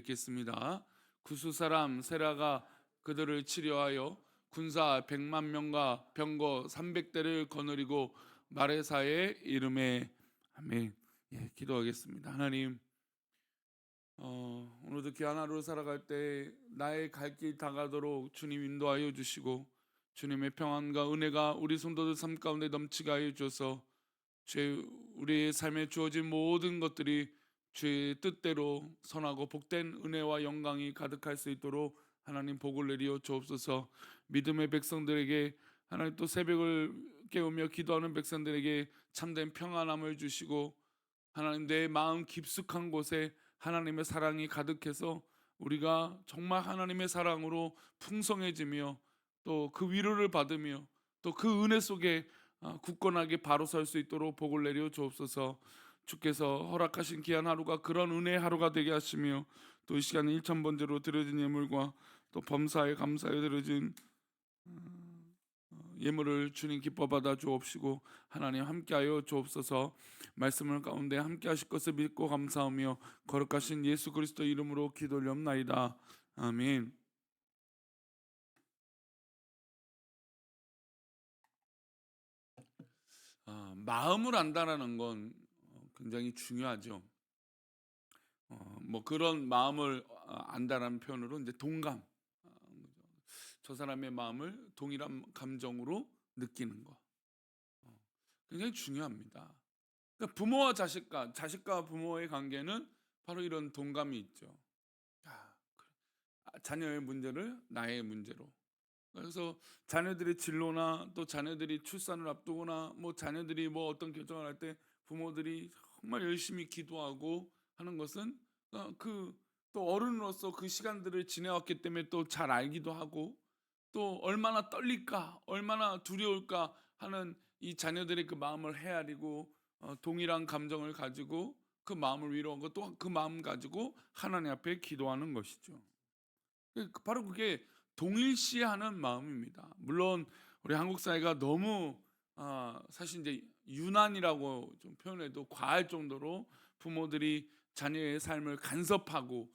읽겠습니다. 구스 사람 세라가 그들을 치료하여 군사 100만 명과 병거 300대를 거느리고 마레사의 이름에 아멘. 기도하겠습니다. 하나님, 오늘도 귀한 하루 살아갈 때 나의 갈 길 다가도록 주님 인도하여 주시고 주님의 평안과 은혜가 우리 성도들 삶 가운데 넘치게 하여 주셔서 우리의 삶에 주어진 모든 것들이 주의 뜻대로 선하고 복된 은혜와 영광이 가득할 수 있도록 하나님 복을 내리어 주옵소서. 믿음의 백성들에게 하나님 또 새벽을 깨우며 기도하는 백성들에게 참된 평안함을 주시고 하나님 내 마음 깊숙한 곳에 하나님의 사랑이 가득해서 우리가 정말 하나님의 사랑으로 풍성해지며 또 그 위로를 받으며 또 그 은혜 속에 굳건하게 바로 설 수 있도록 복을 내려 주옵소서. 주께서 허락하신 귀한 하루가 그런 은혜의 하루가 되게 하시며 또 이 시간에 1,000번째로 드려진 예물과 또 범사에 감사에 드려진 예물을 주님 기뻐 받아 주옵시고 하나님 함께하여 주옵소서. 말씀을 가운데 함께하실 것을 믿고 감사하며 거룩하신 예수 그리스도 이름으로 기도 올리옵나이다. 아멘. 마음을 안다라는 건 굉장히 중요하죠. 뭐 그런 마음을 안다라는 표현으로 이제 동감, 저 사람의 마음을 동일한 감정으로 느끼는 거 굉장히 중요합니다. 그러니까 부모와 자식과 자식과 부모의 관계는 바로 이런 동감이 있죠. 자녀의 문제를 나의 문제로. 그래서 자녀들의 진로나 또 자녀들이 출산을 앞두거나 뭐 자녀들이 뭐 어떤 결정을 할 때 부모들이 정말 열심히 기도하고 하는 것은 그 또 어른으로서 그 시간들을 지내왔기 때문에 또 잘 알기도 하고 또 얼마나 떨릴까 얼마나 두려울까 하는 이 자녀들의 그 마음을 헤아리고 동일한 감정을 가지고 그 마음을 위로하고 또 그 마음 가지고 하나님 앞에 기도하는 것이죠. 바로 그게 동일시하는 마음입니다. 물론 우리 한국 사회가 너무 사실 이제 유난이라고 좀 표현해도 과할 정도로 부모들이 자녀의 삶을 간섭하고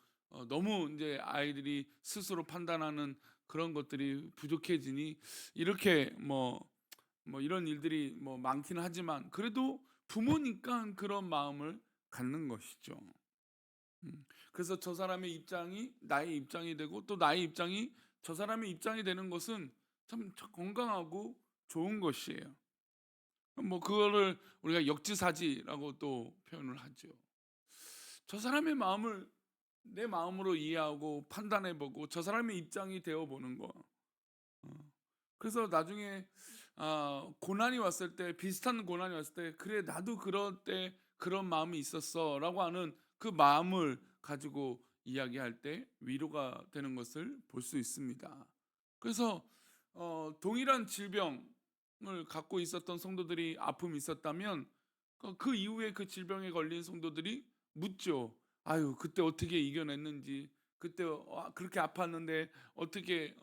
너무 이제 아이들이 스스로 판단하는 그런 것들이 부족해지니 이렇게 뭐 이런 일들이 뭐 많기는 하지만 그래도 부모니까 그런 마음을 갖는 것이죠. 그래서 저 사람의 입장이 나의 입장이 되고 또 나의 입장이 저 사람의 입장이 되는 것은 참 건강하고 좋은 것이에요. 뭐 그거를 우리가 역지사지라고 또 표현을 하죠. 저 사람의 마음을 내 마음으로 이해하고 판단해보고 저 사람의 입장이 되어보는 거. 그래서 나중에 고난이 왔을 때 비슷한 고난이 왔을 때 그래 나도 그럴 때 그런 마음이 있었어라고 하는 그 마음을 가지고 이야기할 때 위로가 되는 것을 볼 수 있습니다. 그래서 동일한 질병을 갖고 있었던 성도들이 아픔이 있었다면 그 이후에 그 질병에 걸린 성도들이 묻죠. 아유 그때 어떻게 이겨냈는지 그때 그렇게 아팠는데 어떻게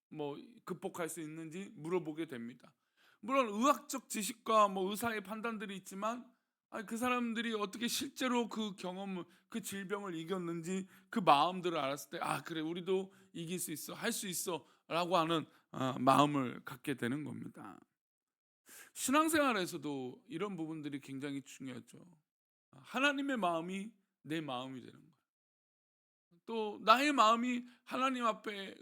뭐 극복할 수 있는지 물어보게 됩니다. 물론 의학적 지식과 뭐 의사의 판단들이 있지만 그 사람들이 어떻게 실제로 그 경험을 그 질병을 이겼는지 그 마음들을 알았을 때 그래 우리도 이길 수 있어 할 수 있어라고 하는 마음을 갖게 되는 겁니다. 신앙생활에서도 이런 부분들이 굉장히 중요하죠. 하나님의 마음이 내 마음이 되는 거예요. 또 나의 마음이 하나님 앞에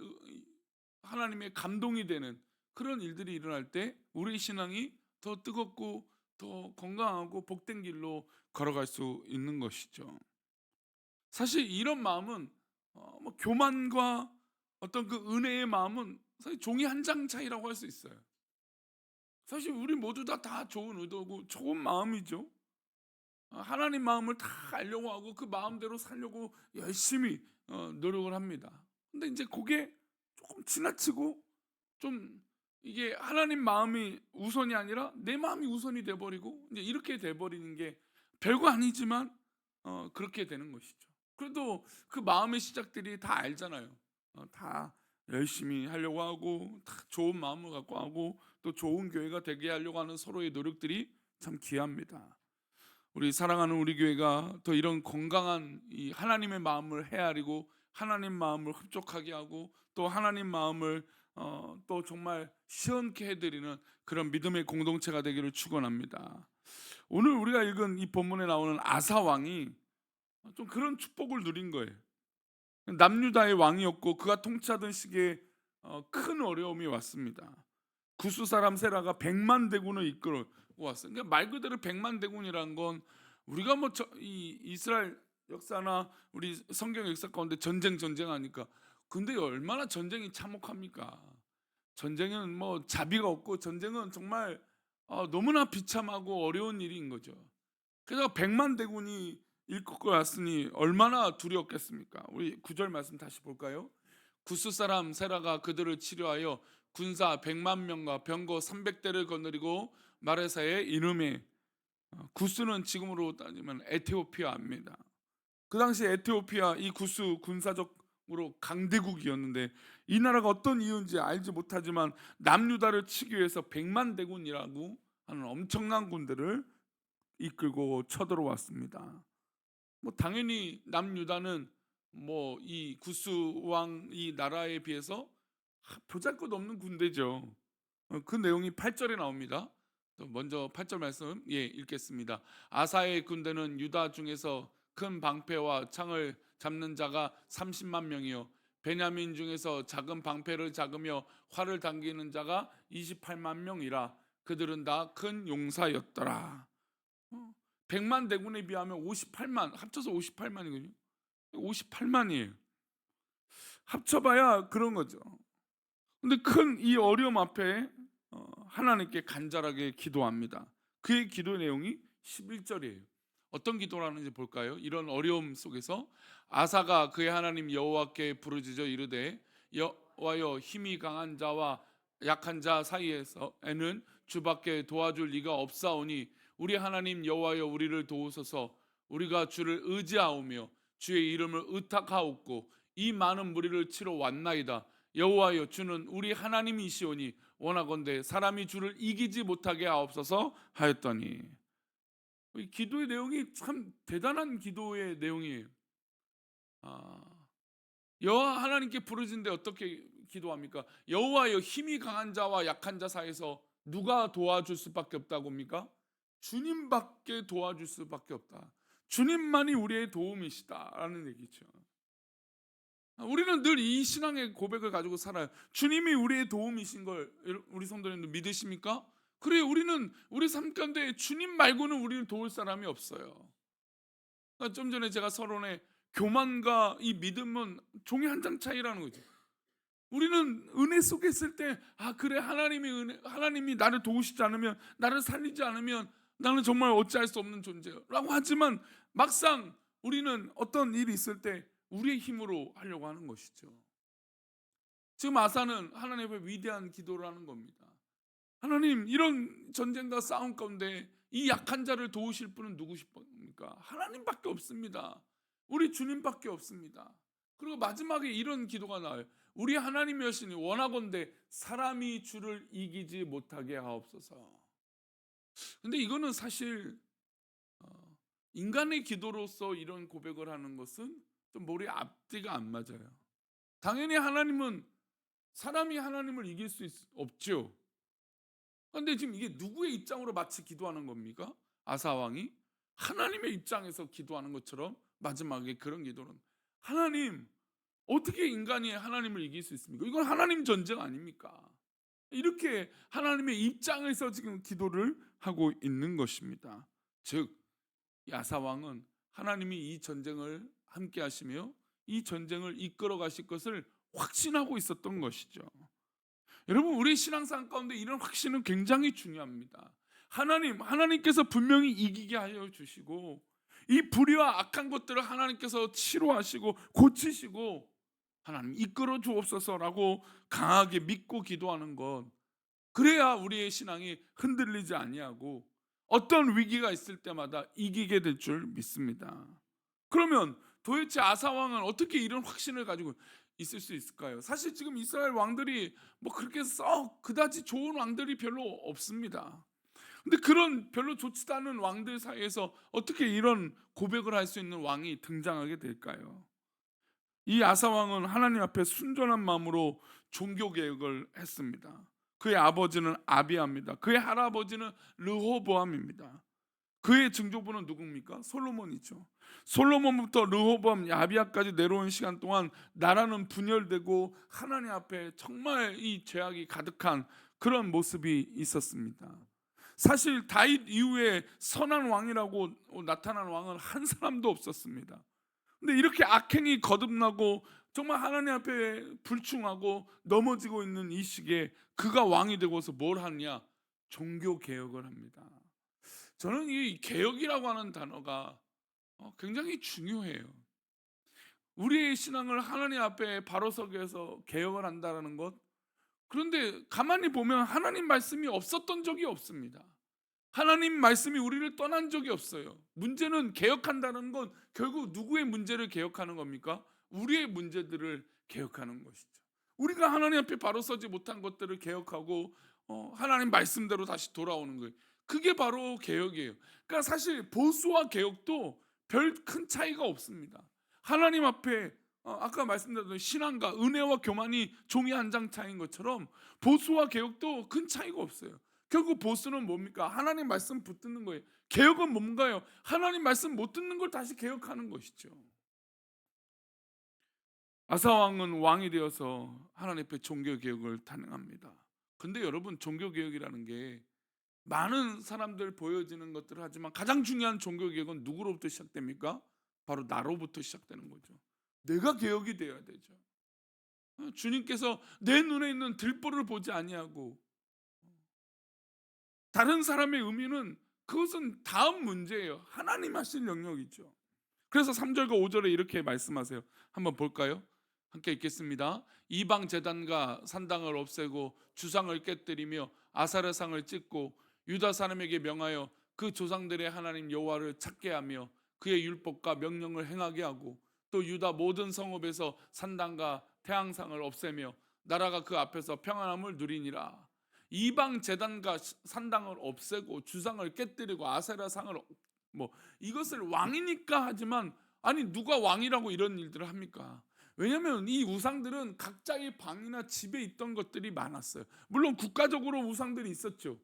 하나님의 감동이 되는 그런 일들이 일어날 때 우리 신앙이 더 뜨겁고 더 건강하고 복된 길로 걸어갈 수 있는 것이죠. 사실 이런 마음은 뭐 교만과 어떤 그 은혜의 마음은 사실 종이 한 장 차이라고 할 수 있어요. 사실 우리 모두 다 좋은 의도고 좋은 마음이죠. 하나님 마음을 다 알려고 하고 그 마음대로 살려고 열심히 노력을 합니다. 근데 이제 그게 조금 지나치고 좀 이게 하나님 마음이 우선이 아니라 내 마음이 우선이 돼 버리고 이제 이렇게 돼 버리는 게 별거 아니지만 그렇게 되는 것이죠. 그래도 그 마음의 시작들이 다 알잖아요. 다 열심히 하려고 하고 다 좋은 마음을 갖고 하고 또 좋은 교회가 되게 하려고 하는 서로의 노력들이 참 귀합니다. 우리 사랑하는 우리 교회가 더 이런 건강한 이 하나님의 마음을 헤아리고 하나님 마음을 흡족하게 하고 또 하나님 마음을 또 정말 시원케 해드리는 그런 믿음의 공동체가 되기를 축원합니다. 오늘 우리가 읽은 이 본문에 나오는 아사 왕이 좀 그런 축복을 누린 거예요. 남유다의 왕이었고 그가 통치하던 시기에 큰 어려움이 왔습니다. 구스 사람 세라가 100만 대군을 이끌어 왔어요. 그러니까 말 그대로 100만 대군이란 건 우리가 뭐 이 이스라엘 역사나 우리 성경 역사 가운데 전쟁하니까 근데 얼마나 전쟁이 참혹합니까? 전쟁은 뭐 자비가 없고 전쟁은 정말 너무나 비참하고 어려운 일인 거죠. 그래서 100만 대군이 일컫고 왔으니 얼마나 두려웠겠습니까? 우리 9절 말씀 다시 볼까요? 구스 사람 세라가 그들을 치료하여 군사 100만 명과 병거 300대를 거느리고 마레사에 이름에 구스는 지금으로 따지면 에티오피아입니다. 그 당시 에티오피아 이 구스 군사적으로 강대국이었는데 이 나라가 어떤 이유인지 알지 못하지만 남유다를 치기 위해서 100만 대군이라고 하는 엄청난 군대를 이끌고 쳐들어왔습니다. 뭐 당연히 남유다는 뭐 이 구스 왕 이 나라에 비해서 보잘것없는 군대죠. 그 내용이 8절에 나옵니다. 먼저 8절 말씀 읽겠습니다. 아사의 군대는 유다 중에서 큰 방패와 창을 잡는 자가 30만 명이요 베냐민 중에서 작은 방패를 잡으며 활을 당기는 자가 28만 명이라 그들은 다 큰 용사였더라. 100만 대군에 비하면 58만 합쳐서 58만이거든요. 58만이에요. 합쳐봐야 그런 거죠. 근데 큰 이 어려움 앞에 하나님께 간절하게 기도합니다. 그의 기도 내용이 11절이에요. 어떤 기도라는지 볼까요? 이런 어려움 속에서 아사가 그의 하나님 여호와께 부르짖어 이르되 여호와여 힘이 강한 자와 약한 자 사이에서에는 주밖에 도와줄 리가 없사오니 우리 하나님 여호와여 우리를 도우소서. 우리가 주를 의지하오며 주의 이름을 의탁하옵고 이 많은 무리를 치러 왔나이다. 여호와여 주는 우리 하나님이시오니 원하건대 사람이 주를 이기지 못하게 하옵소서 하였더니 이 기도의 내용이 참 대단한 기도의 내용이에요. 여호와 하나님께 부르짖는데 어떻게 기도합니까? 여호와여 힘이 강한 자와 약한 자 사이에서 누가 도와줄 수밖에 없다고 합니까? 주님밖에 도와줄 수밖에 없다. 주님만이 우리의 도움이시다라는 얘기죠. 우리는 늘 이 신앙의 고백을 가지고 살아요. 주님이 우리의 도움이신 걸 우리 성도님들 믿으십니까? 그래 우리는 우리 삶 가운데 주님 말고는 우리를 도울 사람이 없어요. 좀 전에 제가 서론에 교만과 이 믿음은 종이 한 장 차이라는 거죠. 우리는 은혜 속에 있을 때 그래 하나님이 나를 도우시지 않으면 나를 살리지 않으면 나는 정말 어찌할 수 없는 존재라고 하지만 막상 우리는 어떤 일이 있을 때 우리의 힘으로 하려고 하는 것이죠. 지금 아사는 하나님 앞에 위대한 기도를 하는 겁니다. 하나님 이런 전쟁과 싸움 가운데 이 약한 자를 도우실 분은 누구십니까? 하나님밖에 없습니다. 우리 주님밖에 없습니다. 그리고 마지막에 이런 기도가 나와요. 우리 하나님이 여시니 원하건대 사람이 주를 이기지 못하게 하옵소서. 근데 이거는 사실 인간의 기도로서 이런 고백을 하는 것은 좀 머리 앞뒤가 안 맞아요. 당연히 하나님은 사람이 하나님을 이길 수 없죠. 그런데 지금 이게 누구의 입장으로 마치 기도하는 겁니까? 아사 왕이 하나님의 입장에서 기도하는 것처럼 마지막에 그런 기도는 하나님 어떻게 인간이 하나님을 이길 수 있습니까? 이건 하나님 전쟁 아닙니까? 이렇게 하나님의 입장에서 지금 기도를 하고 있는 것입니다. 즉 아사 왕은 하나님이 이 전쟁을 함께 하시며 이 전쟁을 이끌어 가실 것을 확신하고 있었던 것이죠. 여러분 우리 신앙생활 가운데 이런 확신은 굉장히 중요합니다. 하나님께서 분명히 이기게 하여 주시고 이 불의와 악한 것들을 하나님께서 치료하시고 고치시고 하나님 이끌어 주옵소서라고 강하게 믿고 기도하는 것, 그래야 우리의 신앙이 흔들리지 아니하고 어떤 위기가 있을 때마다 이기게 될 줄 믿습니다. 그러면 도대체 아사 왕은 어떻게 이런 확신을 가지고 있을 수 있을까요? 사실 지금 이스라엘 왕들이 뭐 그렇게 썩 그다지 좋은 왕들이 별로 없습니다. 근데 그런 별로 좋지도 않은 왕들 사이에서 어떻게 이런 고백을 할 수 있는 왕이 등장하게 될까요? 이 아사 왕은 하나님 앞에 순전한 마음으로 종교 개혁을 했습니다. 그의 아버지는 아비야입니다. 그의 할아버지는 르호보암입니다. 그의 증조부는 누굽니까? 솔로몬이죠. 솔로몬부터 르호보암, 아비야까지 내려온 시간 동안 나라는 분열되고 하나님 앞에 정말 이 죄악이 가득한 그런 모습이 있었습니다. 사실 다윗 이후에 선한 왕이라고 나타난 왕은 한 사람도 없었습니다. 근데 이렇게 악행이 거듭나고 정말 하나님 앞에 불충하고 넘어지고 있는 이 시기에 그가 왕이 되고서 뭘 하냐? 종교 개혁을 합니다. 저는 이 개혁이라고 하는 단어가 굉장히 중요해요. 우리의 신앙을 하나님 앞에 바로 서기 위해서 개혁을 한다는 것. 그런데 가만히 보면 하나님 말씀이 없었던 적이 없습니다. 하나님 말씀이 우리를 떠난 적이 없어요. 문제는 개혁한다는 건 결국 누구의 문제를 개혁하는 겁니까? 우리의 문제들을 개혁하는 것이죠. 우리가 하나님 앞에 바로 서지 못한 것들을 개혁하고 하나님 말씀대로 다시 돌아오는 거예요. 그게 바로 개혁이에요. 그러니까 사실 보수와 개혁도 별 큰 차이가 없습니다. 하나님 앞에 아까 말씀드렸던 신앙과 은혜와 교만이 종이 한 장 차이인 것처럼 보수와 개혁도 큰 차이가 없어요. 결국 보수는 뭡니까? 하나님 말씀 붙드는 거예요. 개혁은 뭔가요? 하나님 말씀 못 듣는 걸 다시 개혁하는 것이죠. 아사 왕은 왕이 되어서 하나님 앞에 종교 개혁을 단행합니다. 근데 여러분, 종교 개혁이라는 게 많은 사람들 보여지는 것들을 하지만 가장 중요한 종교 개혁은 누구로부터 시작됩니까? 바로 나로부터 시작되는 거죠. 내가 개혁이 되어야 되죠. 주님께서 내 눈에 있는 들보를 보지 아니하고 다른 사람의 의미는 그것은 다음 문제예요. 하나님 하실 영역이죠. 그래서 3절과 5절에 이렇게 말씀하세요. 한번 볼까요? 함께 읽겠습니다. 이방 제단과 산당을 없애고 주상을 깨뜨리며 아사르상을 찢고 유다 사람에게 명하여 그 조상들의 하나님 여호와를 찾게 하며 그의 율법과 명령을 행하게 하고 또 유다 모든 성읍에서 산당과 태양상을 없애며 나라가 그 앞에서 평안함을 누리니라. 이방 제단과 산당을 없애고 주상을 깨뜨리고 아세라상을 뭐 이것을 왕이니까 하지만, 아니 누가 왕이라고 이런 일들을 합니까? 왜냐하면 이 우상들은 각자의 방이나 집에 있던 것들이 많았어요. 물론 국가적으로 우상들이 있었죠.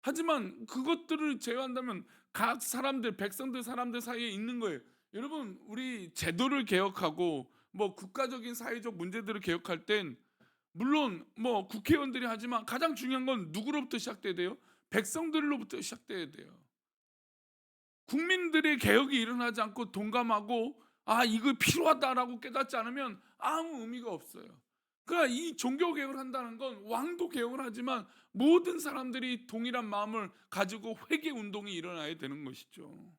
하지만 그것들을 제외한다면 각 사람들, 백성들, 사람들 사이에 있는 거예요. 여러분, 우리 제도를 개혁하고 뭐 국가적인 사회적 문제들을 개혁할 땐 물론 뭐 국회의원들이 하지만 가장 중요한 건 누구로부터 시작돼야 돼요? 백성들로부터 시작돼야 돼요. 국민들의 개혁이 일어나지 않고 동감하고 이거 필요하다라고 깨닫지 않으면 아무 의미가 없어요. 그러니까 이 종교 개혁을 한다는 건 왕도 개혁을 하지만 모든 사람들이 동일한 마음을 가지고 회개 운동이 일어나야 되는 것이죠.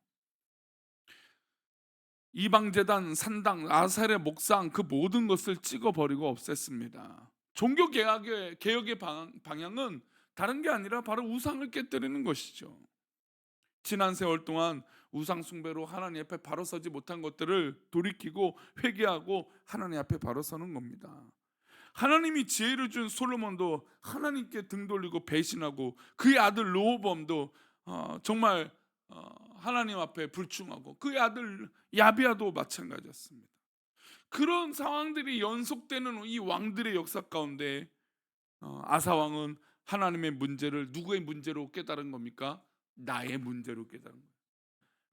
이방제단, 산당, 아살의 목상 그 모든 것을 찍어버리고 없앴습니다. 종교 개혁의 방향은 다른 게 아니라 바로 우상을 깨뜨리는 것이죠. 지난 세월 동안 우상 숭배로 하나님 앞에 바로 서지 못한 것들을 돌이키고 회개하고 하나님 앞에 바로 서는 겁니다. 하나님이 지혜를 준 솔로몬도 하나님께 등 돌리고 배신하고 그의 아들 르호보암도 정말 하나님 앞에 불충하고 그의 아들 야비야도 마찬가지였습니다. 그런 상황들이 연속되는 이 왕들의 역사 가운데 아사 왕은 하나님의 문제를 누구의 문제로 깨달은 겁니까? 나의 문제로 깨달은 거예요.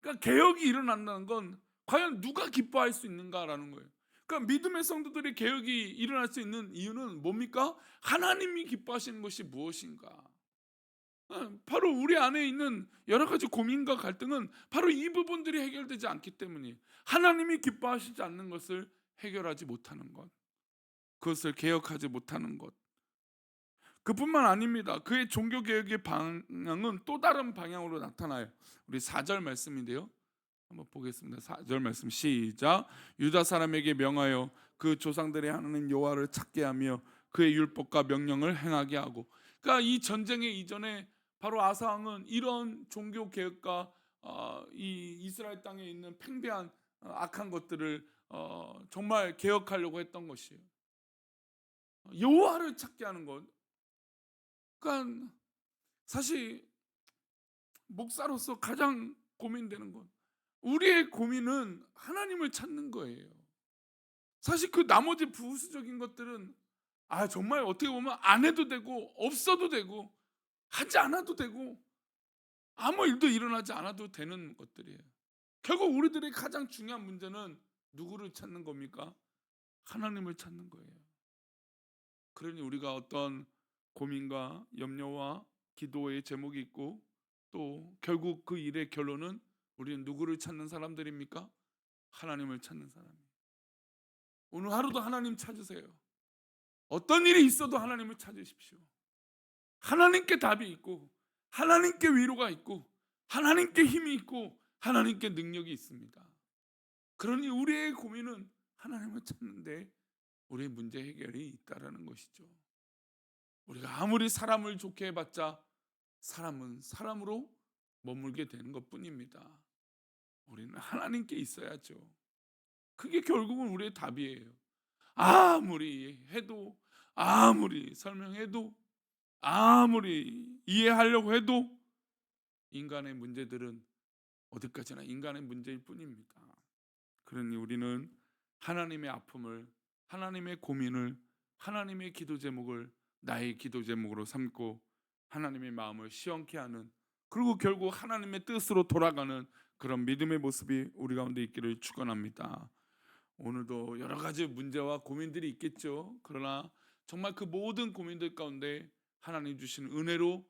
그러니까 개혁이 일어난다는 건 과연 누가 기뻐할 수 있는가라는 거예요. 그러니까 믿음의 성도들의 개혁이 일어날 수 있는 이유는 뭡니까? 하나님이 기뻐하시는 것이 무엇인가? 바로 우리 안에 있는 여러 가지 고민과 갈등은 바로 이 부분들이 해결되지 않기 때문이에요. 하나님이 기뻐하시지 않는 것을 해결하지 못하는 것, 그것을 개혁하지 못하는 것. 그뿐만 아닙니다. 그의 종교 개혁의 방향은 또 다른 방향으로 나타나요. 우리 4절 말씀인데요. 한번 보겠습니다. 4절 말씀 시작. 유다 사람에게 명하여 그 조상들의 하나님 여호와를 찾게 하며 그의 율법과 명령을 행하게 하고. 그러니까 이 전쟁의 이전에 바로 아사 왕은 이런 종교 개혁과 이 이스라엘 땅에 있는 팽배한 악한 것들을 정말 개혁하려고 했던 것이에요. 여호와를 찾게 하는 것. 그러니까 사실 목사로서 가장 고민되는 건, 우리의 고민은 하나님을 찾는 거예요. 사실 그 나머지 부수적인 것들은 정말 어떻게 보면 안 해도 되고 없어도 되고 하지 않아도 되고 아무 일도 일어나지 않아도 되는 것들이에요. 결국 우리들의 가장 중요한 문제는 누구를 찾는 겁니까? 하나님을 찾는 거예요. 그러니 우리가 어떤 고민과 염려와 기도의 제목이 있고, 또 결국 그 일의 결론은 우리는 누구를 찾는 사람들입니까? 하나님을 찾는 사람이에요. 오늘 하루도 하나님 찾으세요. 어떤 일이 있어도 하나님을 찾으십시오. 하나님께 답이 있고, 하나님께 위로가 있고, 하나님께 힘이 있고, 하나님께 능력이 있습니다. 그러니 우리의 고민은 하나님을 찾는데 우리의 문제 해결이 있다라는 것이죠. 우리가 아무리 사람을 좋게 해봤자 사람은 사람으로 머물게 되는 것뿐입니다. 우리는 하나님께 있어야죠. 그게 결국은 우리의 답이에요. 아무리 해도, 아무리 설명해도, 아무리 이해하려고 해도 인간의 문제들은 어디까지나 인간의 문제일 뿐입니다. 그러니 우리는 하나님의 아픔을, 하나님의 고민을, 하나님의 기도 제목을 나의 기도 제목으로 삼고 하나님의 마음을 시원케 하는, 그리고 결국 하나님의 뜻으로 돌아가는 그런 믿음의 모습이 우리 가운데 있기를 축원합니다. 오늘도 여러 가지 문제와 고민들이 있겠죠. 그러나 정말 그 모든 고민들 가운데 하나님 주신 은혜로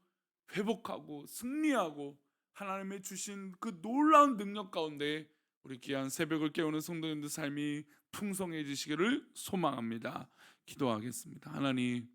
회복하고 승리하고 하나님의 주신 그 놀라운 능력 가운데 우리 귀한 새벽을 깨우는 성도님들 삶이 풍성해지시기를 소망합니다. 기도하겠습니다. 하나님,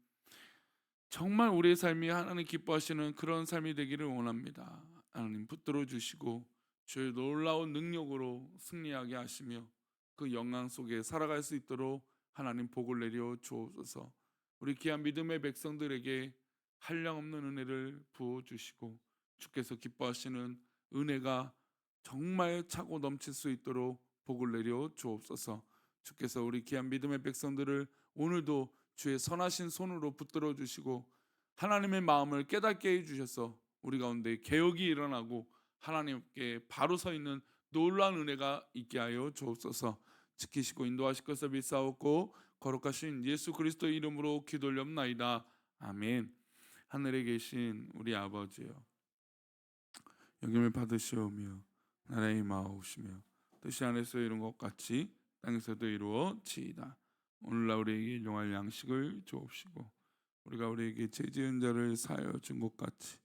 정말 우리의 삶이 하나님 기뻐하시는 그런 삶이 되기를 원합니다. 하나님 붙들어 주시고 주의 놀라운 능력으로 승리하게 하시며 그 영광 속에 살아갈 수 있도록 하나님 복을 내려 주옵소서. 우리 귀한 믿음의 백성들에게 한량없는 은혜를 부어 주시고 주께서 기뻐하시는 은혜가 정말 차고 넘칠 수 있도록 복을 내려 주옵소서. 주께서 우리 귀한 믿음의 백성들을 오늘도 주의 선하신 손으로 붙들어 주시고 하나님의 마음을 깨닫게 해 주셔서 우리 가운데 개혁이 일어나고 하나님께 바로 서 있는 놀라운 은혜가 있게 하여 주옵소서. 지키시고 인도하실 것을 믿사옵고 거룩하신 예수 그리스도의 이름으로 기도 올렵나이다. 아멘. 하늘에 계신 우리 아버지여, 영임을 받으시오며 나라의 임하옵시며 뜻이 하늘에서 이룬 것 같이 땅에서도 이루어지이다. 오늘날 우리에게 일용할 양식을 주옵시고 우리가 우리에게 죄 지은 자를 사하여 준 것 같이